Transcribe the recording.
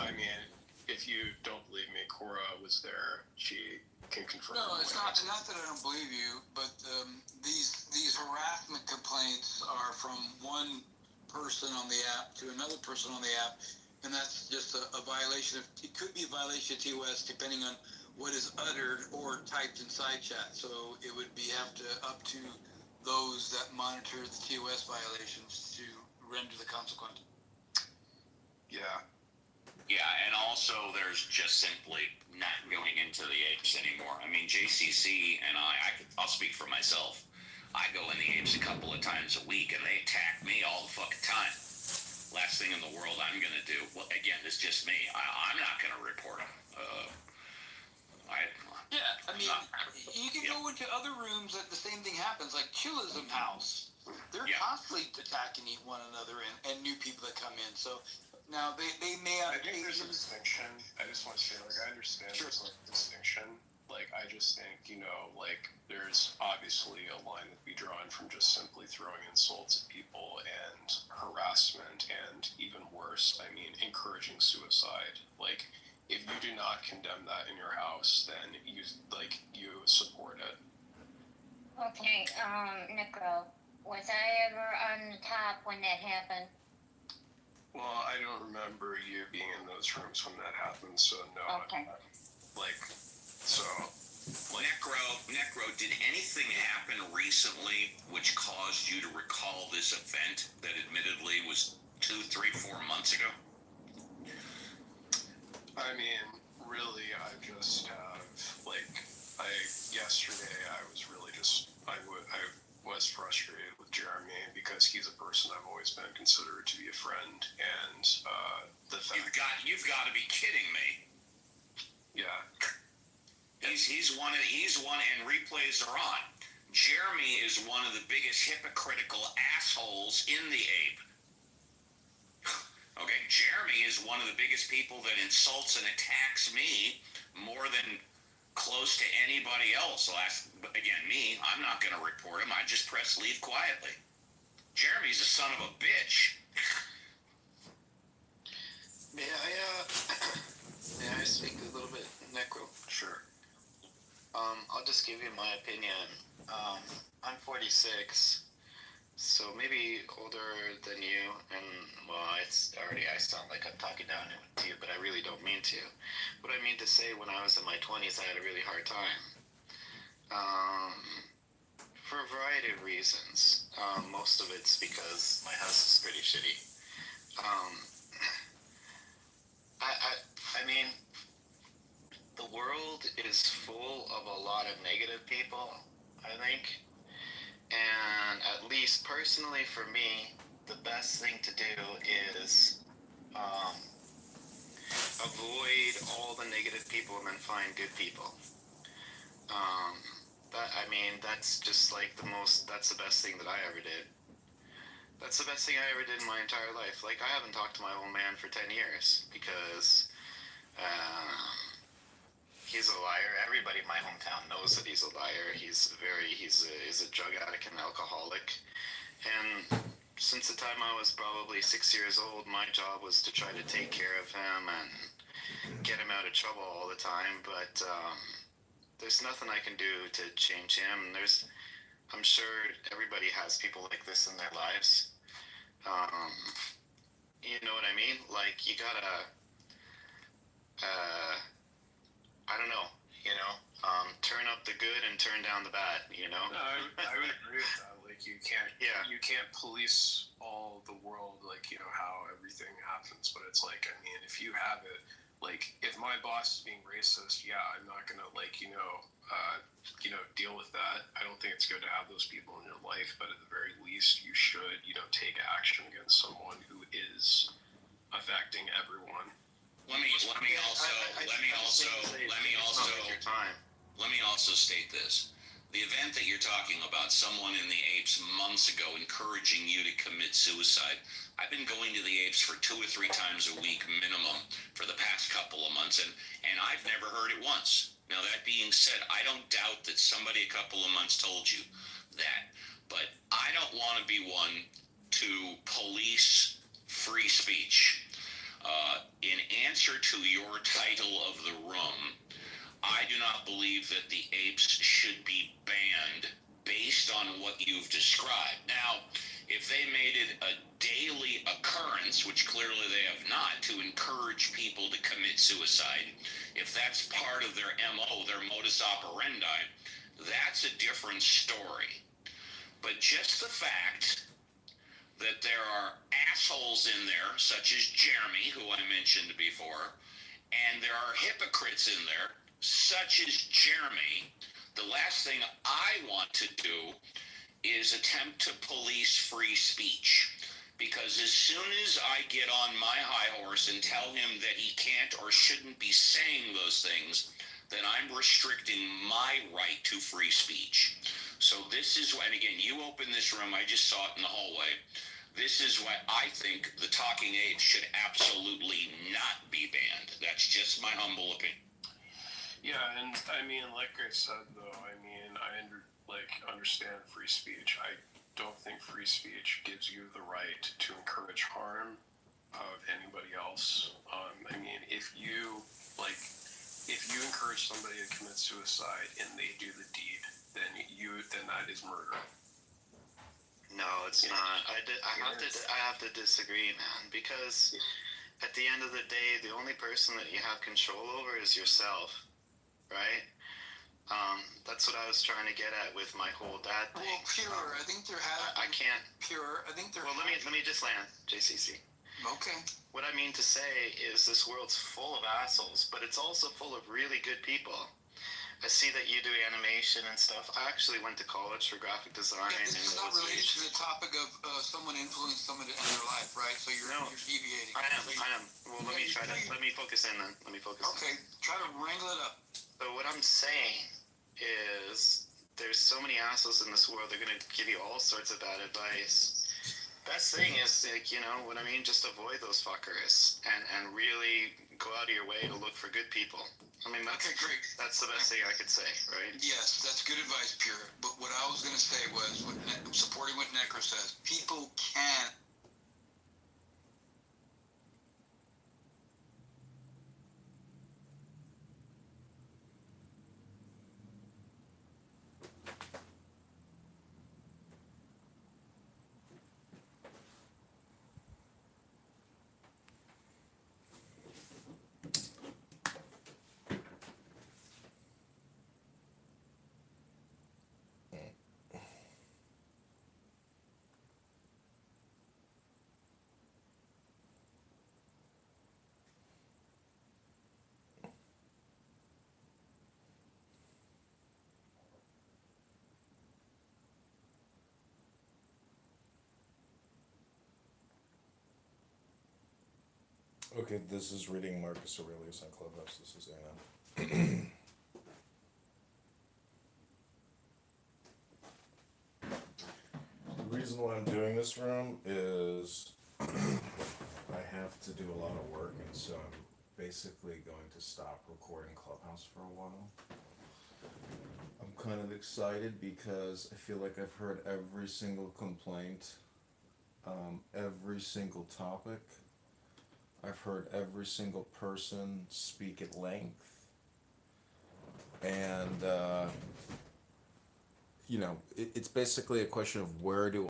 I mean, if you don't believe me, Cora was there. She can confirm. No, it's not that I don't believe you, but these harassment complaints are from one person on the app to another person on the app, and that's just a violation of. It could be a violation of TOS depending on what is uttered or typed in side chat. So it would be up to those that monitor the TOS violations to render the consequence. Yeah. Yeah, and also there's just simply not going into the apes anymore. I mean, JCC and I'll speak for myself. I go in the apes a couple of times a week, and they attack me all the fucking time. Last thing in the world I'm going to do, well, again, it's just me. I'm not going to report them. You can go into other rooms that the same thing happens, like Chillism House. They're constantly attacking one another and new people that come in. So now they may have. I think there's a distinction. I just want to say, I understand there's a distinction. I just think, there's obviously a line that be drawn from just simply throwing insults at people and harassment and even worse, encouraging suicide. If you do not condemn that in your house, then you support it. Okay, Necro, was I ever on the top when that happened? Well, I don't remember you being in those rooms when that happened, so no. Okay. Necro, did anything happen recently which caused you to recall this event that admittedly was 2, 3, 4 months ago? Really, I just have, yesterday I was really I was frustrated with Jeremy because he's a person I've always been considered to be a friend, and the fact... You've got to be kidding me. Yeah. He's one, and replays are on. Jeremy is one of the biggest hypocritical assholes in the ape. Okay, Jeremy is one of the biggest people that insults and attacks me more than close to anybody else. Again, I'm not going to report him. I just press leave quietly. Jeremy's a son of a bitch. May I speak a little bit, Necro? Sure. I'll just give you my opinion. I'm 46, so maybe older than you, and I sound like I'm talking down to you, but I really don't mean to. What I mean to say, when I was in my 20s, I had a really hard time. For a variety of reasons. Most of it's because my house is pretty shitty. The world is full of a lot of negative people, I think. And at least personally for me, the best thing to do is avoid all the negative people and then find good people. That's just that's the best thing that I ever did. That's the best thing I ever did in my entire life. I haven't talked to my old man for 10 years because he's a liar. Everybody in my hometown knows that he's a liar. He's a drug addict and alcoholic. And since the time I was probably 6 years old, my job was to try to take care of him and get him out of trouble all the time. But there's nothing I can do to change him. I'm sure everybody has people like this in their lives. You know what I mean? You gotta, I don't know, turn up the good and turn down the bad, No, I would agree with that. You can't police all the world, how everything happens, but it's if you have it, if my boss is being racist, I'm not gonna, deal with that. I don't think it's good to have those people in your life, but at the very least, you should, take action against someone who is affecting everyone. Let me also state this. The event that you're talking about, someone in the apes months ago encouraging you to commit suicide. I've been going to the apes for 2 or 3 times a week minimum for the past couple of months, and I've never heard it once. Now, that being said, I don't doubt that somebody a couple of months told you that, but I don't want to be one to police free speech. In answer answer to your title of the room, I do not believe that the apes should be banned based on what you've described. Now, if they made it a daily occurrence, which clearly they have not, to encourage people to commit suicide, if that's part of their MO, their modus operandi, that's a different story. But just the fact that there are assholes in there, such as Jeremy, who I mentioned before, and there are hypocrites in there, such as Jeremy, the last thing I want to do is attempt to police free speech. Because as soon as I get on my high horse and tell him that he can't or shouldn't be saying those things, then I'm restricting my right to free speech. So this is why, and again, you opened this room, I just saw it in the hallway. This is why I think the talking apes should absolutely not be banned. That's just my humble opinion. Yeah, and I mean, like I said, though, I mean, I understand free speech. I don't think free speech gives you the right to encourage harm of anybody else. I mean, if you encourage somebody to commit suicide and they do the deed, then that is murder. No, it's not. I have to disagree, man, because at the end of the day, the only person that you have control over is yourself, right? That's what I was trying to get at with my whole dad thing. Well, Pure, I think there has. I can't. Pure, I think there. Well, let me just land, JCC. Okay. What I mean to say is this world's full of assholes, but it's also full of really good people. I see that you do animation and stuff. I actually went to college for graphic design. Yeah, this is not related to the topic of someone influenced someone in their life, right? So you're deviating. I am. Well, let me focus in then. Let me focus. Okay, try to wrangle it up. So what I'm saying is there's so many assholes in this world, they're going to give you all sorts of bad advice. Best thing is, like, you know what I mean, just avoid those fuckers and really go out of your way to look for good people. I mean, that's okay, great. That's the best thing I could say, right? Yes, that's good advice, Pure. But what I was going to say was, supporting what Necro says, people can. Okay, this is reading Marcus Aurelius on Clubhouse. This is Anna. The reason why I'm doing this room is I have to do a lot of work, and so I'm basically going to stop recording Clubhouse for a while. I'm kind of excited because I feel like I've heard every single complaint, every single topic. I've heard every single person speak at length, and it's basically a question of where do